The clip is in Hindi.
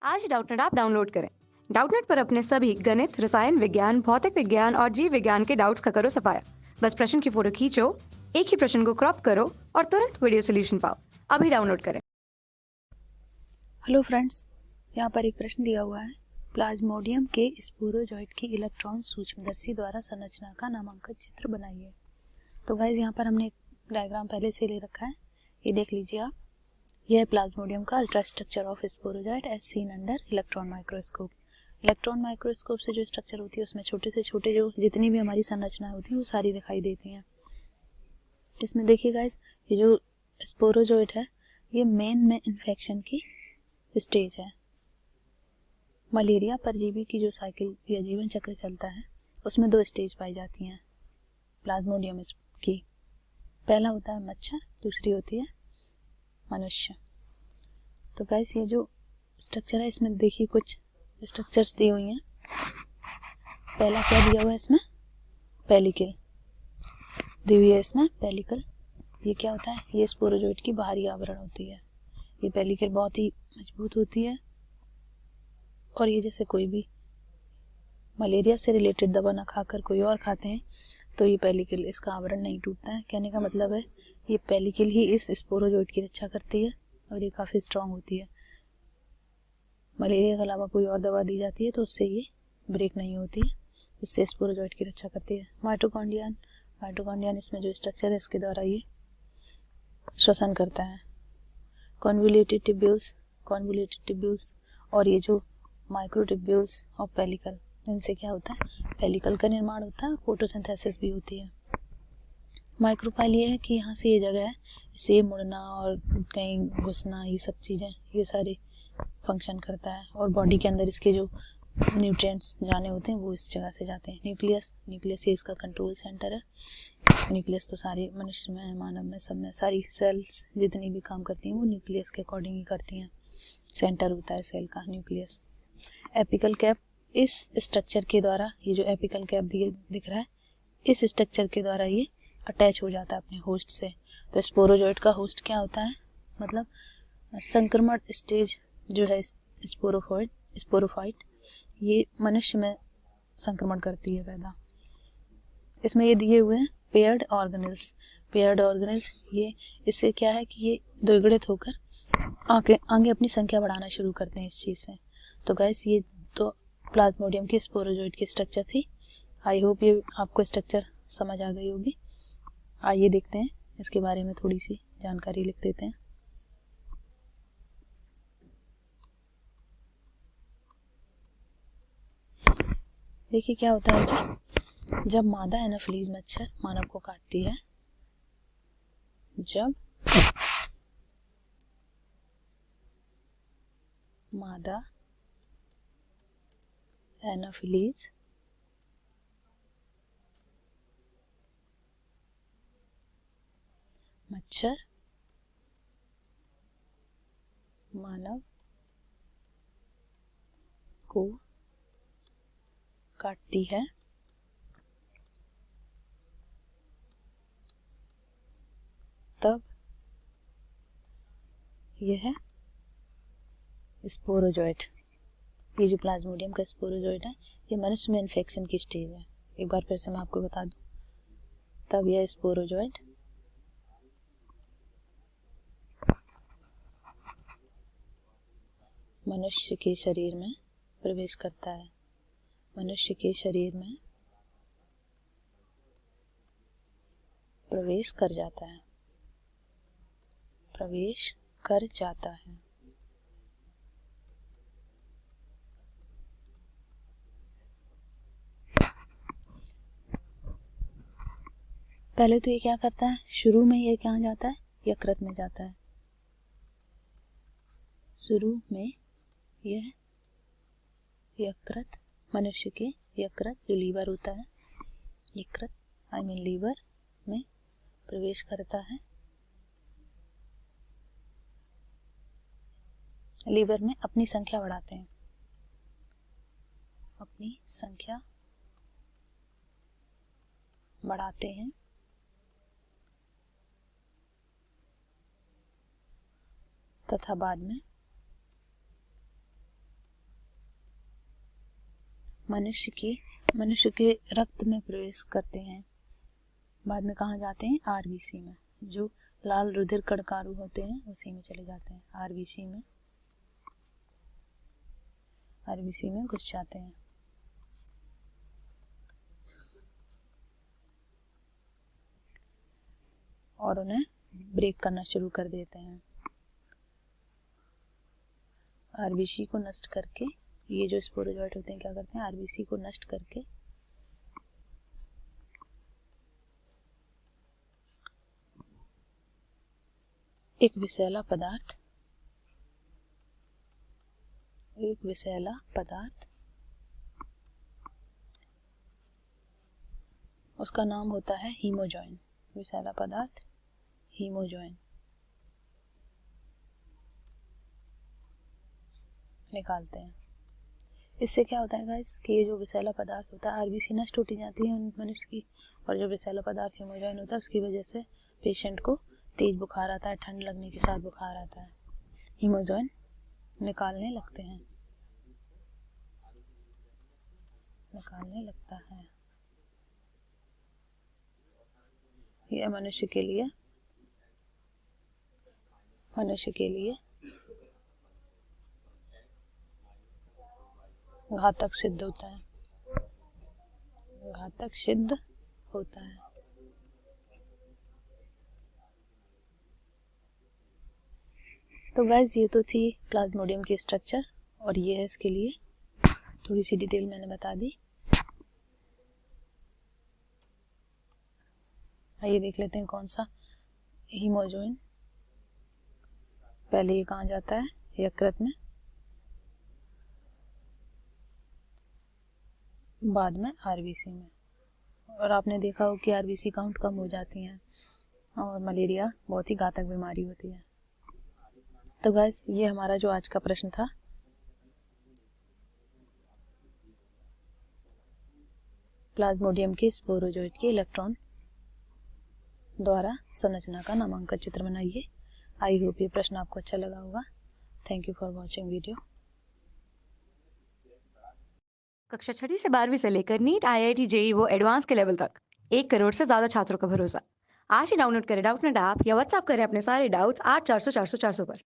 आज डाउटनेट ऐप डाउनलोड करें। डाउटनेट पर अपने सभी गणित, रसायन विज्ञान, भौतिक विज्ञान और जीव विज्ञान के डाउट्स का करो सफाया। बस प्रश्न की फोटो खींचो, एक ही प्रश्न को क्रॉप करो और तुरंत वीडियो सोल्यूशन पाओ। अभी डाउनलोड करें। हेलो फ्रेंड्स, यहाँ पर एक प्रश्न दिया हुआ है। प्लाज्मोडियम के स्पोरोजॉइट की इलेक्ट्रॉन सूक्ष्मदर्शी द्वारा संरचना का नामांकित चित्र बनाइए। तो गाइज यहाँ पर हमने एक डायग्राम पहले से ले रखा है, ये देख लीजिए आप। यह है प्लाज्मोडियम का ultra structure of sporozoite as seen under electron microscope. Electron microscope से जो स्ट्रक्चर होती है उसमें छोटे से छोटे जो जितनी भी हमारी संरचनाएं होती हैं वो सारी दिखाई देती हैं। इसमें देखिए गाइज, ये जो स्पोरोजॉइट है ये मेन में इन्फेक्शन की स्टेज है। मलेरिया परजीवी की जो साइकिल या जीवन चक्र चलता है उसमें दो स्टेज पाई जाती हैं प्लाज्मोडियम की। पहला होता है मच्छर, दूसरी होती है मनुष्य। तो गाइस ये जो स्ट्रक्चर है इसमें देखिए कुछ स्ट्रक्चर्स दी हुई हैं। पहला क्या दिया हुआ है इसमें, पेलिकल दी हुई है इसमें, पेलिकल। ये क्या होता है, ये स्पोरोजॉइट की बाहरी आवरण होती है। ये पेलिकल बहुत ही मजबूत होती है और ये जैसे कोई भी मलेरिया से रिलेटेड दवा ना खाकर कोई और खाते हैं तो ये पेलिकल, इसका आवरण नहीं टूटता है। कहने का मतलब है ये पेलिकल ही इस स्पोरोजॉइट की रक्षा करती है और ये काफ़ी स्ट्रांग होती है। मलेरिया के अलावा कोई और दवा दी जाती है तो उससे ये ब्रेक नहीं होती है, इससे स्पोरोजॉइट की रक्षा करती है। माइटोकॉन्ड्रियन इसमें जो स्ट्रक्चर है इसके द्वारा ये श्वसन करता है। कॉन्वोल्यूटेड ट्यूब्यूल्स और ये जो माइक्रोट्यूब्यूल्स और पेलिकल, इनसे क्या होता है, पेलिकल का निर्माण होता है, फोटोसिंथेसिस भी होती है। माइक्रोपाइल ये है कि यहाँ से ये जगह है, इससे मुड़ना और कहीं घुसना, ये सब चीज़ें, ये सारे फंक्शन करता है। और बॉडी के अंदर इसके जो न्यूट्रिएंट्स जाने होते हैं वो इस जगह से जाते हैं। न्यूक्लियस ये इसका कंट्रोल सेंटर है। न्यूक्लियस तो सारे मनुष्य में, मानव में, सब में सारी सेल्स जितनी भी काम करती हैं वो न्यूक्लियस के अकॉर्डिंग ही करती हैं। सेंटर होता है सेल का न्यूक्लियस। एपिकल कैप, इस स्ट्रक्चर के द्वारा, ये जो एपिकल कैप दिख रहा है, इस स्ट्रक्चर के द्वारा ये अटैच हो जाता है अपने होस्ट से। तो स्पोरोजॉइट का होस्ट क्या होता है, मतलब संक्रमण स्टेज जो है स्पोरोफाइट, ये मनुष्य में संक्रमण करती है पैदा। इसमें ये दिए हुए हैं पेयर्ड ऑर्गेनेल्स। ये इससे क्या है कि ये द्विगुणित होकर आगे अपनी संख्या बढ़ाना शुरू करते हैं इस चीज़ से। तो गाइस ये तो प्लाज्मोडियम की स्पोरोजॉइट की स्ट्रक्चर थी। आई होप ये आपको स्ट्रक्चर समझ आ गई होगी। आइए देखते हैं इसके बारे में थोड़ी सी जानकारी लिख देते हैं। देखिए क्या होता है कि जब मादा एनाफिलीज मच्छर मानव को काटती है, जब मादा एनाफिलीज मच्छर मानव को काटती है तब यह स्पोरोजॉइट, ये जो प्लाज्मोडियम का स्पोरोजॉइट है ये मनुष्य में इन्फेक्शन की स्टेज है। एक बार फिर से मैं आपको बता दूं, तब यह स्पोरोजॉइट मनुष्य के शरीर में प्रवेश करता है, मनुष्य के शरीर में प्रवेश कर जाता है। पहले तो ये क्या करता है, शुरू में ये क्या जाता है, यकृत में जाता है। शुरू में यह यकृत, मनुष्य के यकृत जो लीवर होता है, यकृत लीवर में प्रवेश करता है। लीवर में अपनी संख्या बढ़ाते हैं, तथा बाद में मनुष्य के रक्त में प्रवेश करते हैं, बाद में कहाँ जाते हैं? आरबीसी में। जो लाल रुधिर कणकारू होते हैं उसी में चले जाते हैं, आरबीसी में घुस जाते हैं और उन्हें ब्रेक करना शुरू कर देते हैं। आरबीसी को नष्ट करके, ये जो स्पोरोजोइट होते हैं क्या करते हैं? आरबीसी को नष्ट करके एक विषैला पदार्थ उसका नाम होता है हीमोजॉइन। विषैला पदार्थ हीमोजॉइन निकालते हैं। इससे क्या होता है गाइस कि ये जो विषैला पदार्थ होता है, आरबीसी नष्ट होती जाती है उन मनुष्य की, और जो विषैला पदार्थ हीमोजॉइन होता है उसकी वजह से पेशेंट को तेज बुखार आता है, ठंड लगने के साथ बुखार आता है। हीमोजॉइन निकालने लगता है। यह मनुष्य के लिए घातक सिद्ध होता है। तो गाइस ये तो थी प्लाज्मोडियम की स्ट्रक्चर, और ये है इसके लिए थोड़ी सी डिटेल मैंने बता दी। आइए देख लेते हैं कौन सा हीमोजॉइन। पहले ये कहाँ जाता है? यकृत में, बाद में आरबीसी में। और आपने देखा हो कि आरबीसी काउंट कम हो जाती हैं और मलेरिया बहुत ही घातक बीमारी होती है। तो गाइस ये हमारा जो आज का प्रश्न था, प्लाज्मोडियम के स्पोरोजोइट के इलेक्ट्रॉन द्वारा संरचना का नामांकित चित्र बनाइए। आई होप ये प्रश्न आपको अच्छा लगा होगा। Thank you for watching video. कक्षा 6 से 12वीं से लेकर नीट, IIT, JEE वो एडवांस के लेवल तक 1 करोड़ से ज्यादा छात्रों का भरोसा। आज ही डाउनलोड करें डाउटनेट ऐप या व्हाट्सएप करें अपने सारे डाउट्स 8400 400 400 पर।